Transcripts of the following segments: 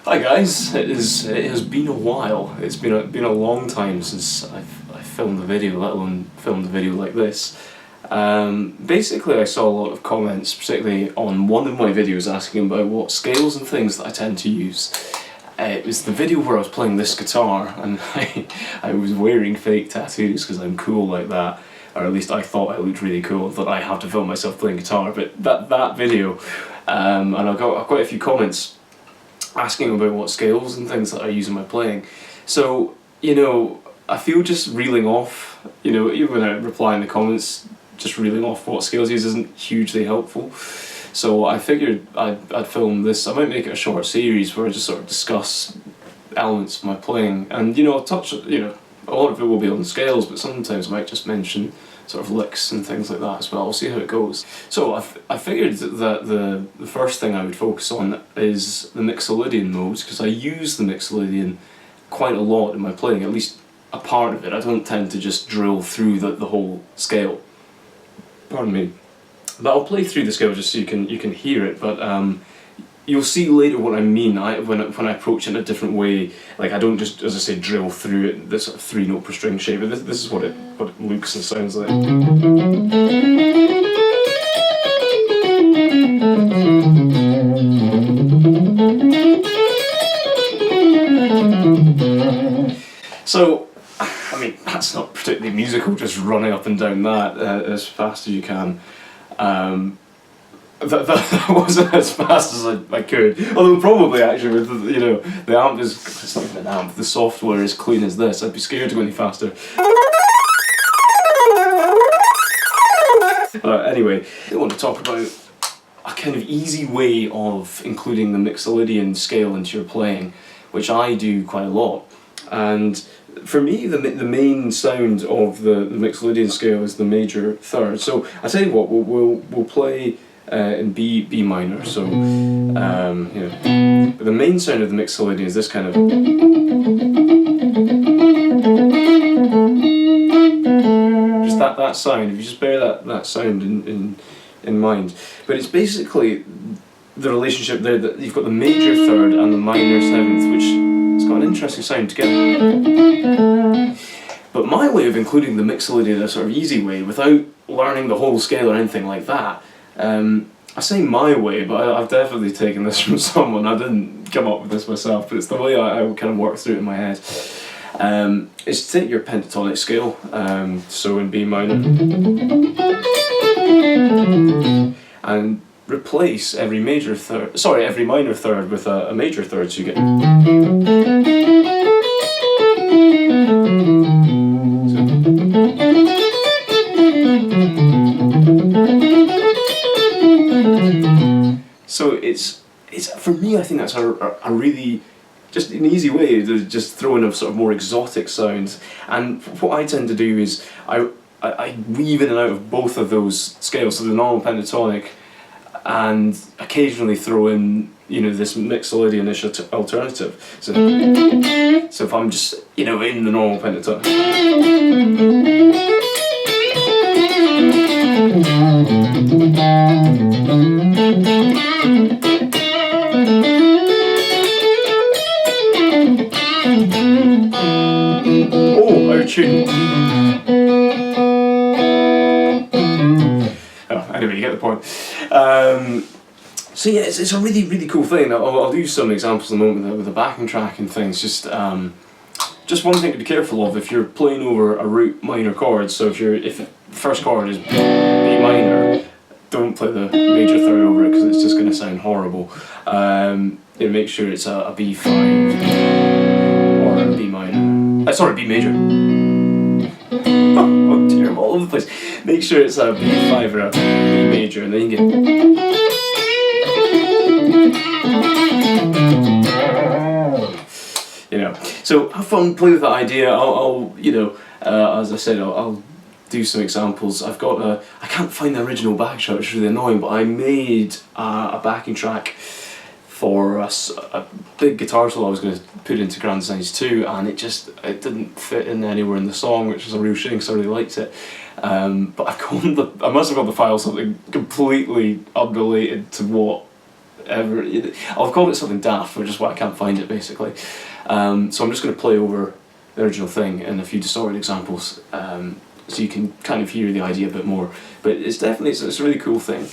Hi guys, it has been a while. It's been a long time since I've filmed a video, let alone filmed a video like this. Basically I saw a lot of comments, particularly on one of my videos, asking about what scales and things that I tend to use. It was the video where I was playing this guitar and I was wearing fake tattoos because I'm cool like that. Or at least I thought I looked really cool, that I have to film myself playing guitar. But that video, and I got quite a few comments asking about what scales and things that I use in my playing. So, you know, I feel just reeling off, you know, even when I reply in the comments, just reeling off what scales I use isn't hugely helpful. So I figured I'd film this. I might make it a short series where I just sort of discuss elements of my playing, and you know, I'll touch, you know, a lot of it will be on scales, but sometimes I might just mention sort of licks and things like that as well. We'll see how it goes. So I figured that the first thing I would focus on is the myxolydian modes, because I use the myxolydian quite a lot in my playing, at least a part of it. I don't tend to just drill through the whole scale. Pardon me. But I'll play through the scale just so you can hear it, but you'll see later what I mean when I approach it in a different way. Like, I don't just, as I say, drill through it, this sort of 3-note per string shape, but this is what it looks and sounds like. So, I mean, that's not particularly musical, just running up and down that as fast as you can. That wasn't as fast as I could, although probably actually with the, you know, the amp is, it's not even an amp, the software is clean as this, I'd be scared to go any faster. Anyway, I want to talk about a kind of easy way of including the myxolydian scale into your playing, which I do quite a lot. And for me, the main sound of the myxolydian scale is the major third. So I tell you what, we'll play in B minor. So you know, but the main sound of the myxolydian is this kind of. Just that sound. If you just bear that sound in mind, but it's basically the relationship there that you've got the major third and the minor seventh, which has got an interesting sound together. But my way of including the myxolydian in a sort of easy way, without learning the whole scale or anything like that, I say my way, but I've definitely taken this from someone. I didn't come up with this myself, but it's the way I kind of work through it in my head. Is to take your pentatonic scale, so in B minor, and replace every minor third with a major third, so you get. So it's for me, I think that's a really just an easy way to just throw in a sort of more exotic sound. And what I tend to do is I weave in and out of both of those scales, so the normal pentatonic, and occasionally throw in, you know, this myxolydian-ish alternative. So if I'm just, you know, in the normal pentatonic. Oh, out of tune. Oh, anyway, you get the point. So yeah, it's a really cool thing. I'll do some examples in a moment with the backing track and things. Just one thing to be careful of if you're playing over a root minor chord. So if the first chord is B minor, don't play the major third over it because it's just going to sound horrible. Make sure it's a B5 or a B minor. Sorry, B major. Oh dear, I'm all over the place. Make sure it's a B5 or a B major, and then you get. You know, so have fun, play with that idea. I'll you know, as I said, I'll do some examples. I've got I can't find the original backing track, which is really annoying, but I made a backing track for a big guitar solo I was going to put into Grand Designs 2, and it didn't fit in anywhere in the song, which was a real shame because I really liked it. But I must have got the file something completely unrelated to what ever. I've called it something daft, which is why I can't find it basically. So I'm just going to play over the original thing and a few distorted examples, so you can kind of hear the idea a bit more. But it's definitely it's a really cool thing.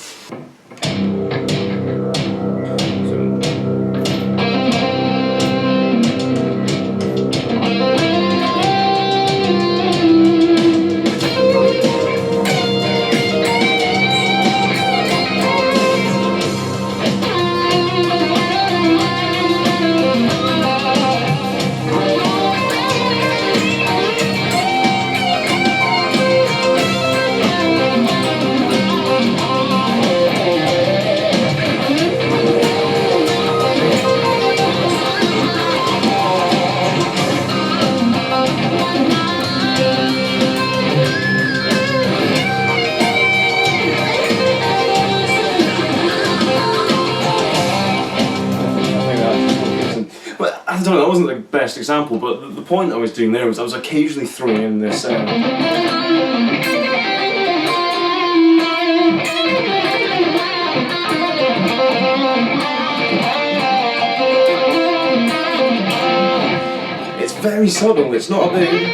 I don't know, that wasn't the best example, but the point I was doing there was I was occasionally throwing in this it's very subtle, it's not a big...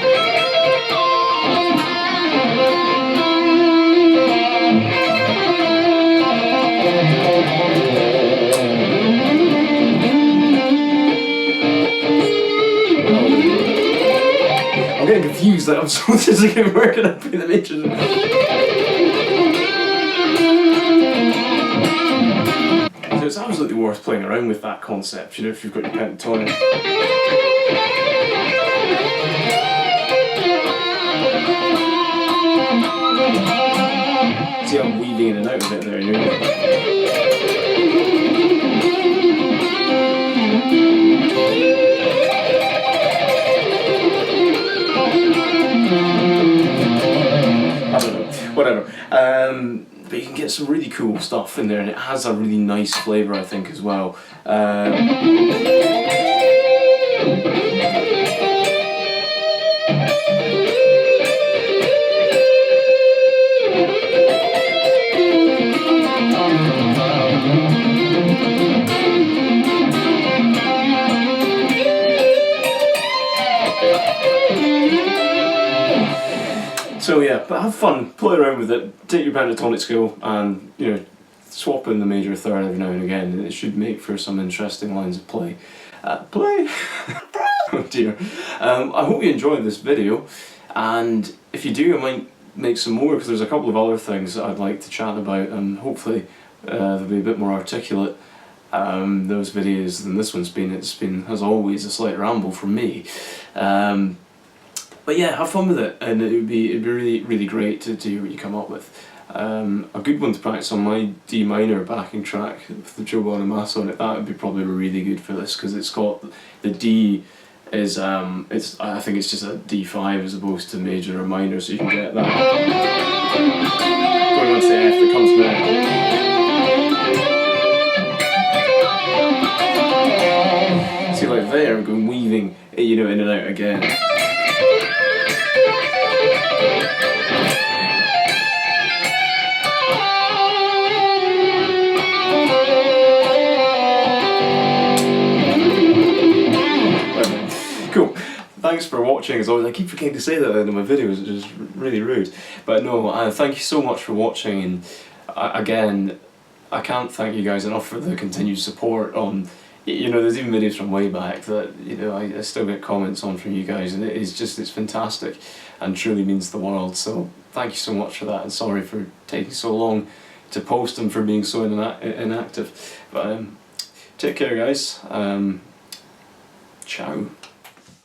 I'm getting confused, like I'm so just like working up in the majors. So it's absolutely worth playing around with that concept, you know, if you've got your pentatonic. See, I'm weaving in and out of it there, you know. I don't know, whatever. But you can get some really cool stuff in there, and it has a really nice flavour, I think, as well. So yeah, but have fun, play around with it, take your pentatonic skill and, you know, swap in the major third every now and again, and it should make for some interesting lines of play. Oh dear. I hope you enjoyed this video, and if you do I might make some more, because there's a couple of other things that I'd like to chat about, and hopefully they'll be a bit more articulate, those videos, than this one's been. It's been, as always, a slight ramble from me. But yeah, have fun with it, and it'd be really great to hear what you come up with. A good one to practice on my D minor backing track with the Joe Bonamassa on it. That would be probably really good for this, because it's got the D is I think it's just a D5 as opposed to major or minor, so you can get that. Going on to the F that comes back. See, like there, I'm going weaving, you know, in and out again. Cool. Thanks for watching. As always, I keep forgetting to say that in my videos, which is really rude. But no, thank you so much for watching, and again, I can't thank you guys enough for the continued support on, you know, there's even videos from way back that, you know, I still get comments on from you guys, and it's fantastic and truly means the world. So thank you so much for that, and sorry for taking so long to post and for being so inactive. But take care, guys. Ciao.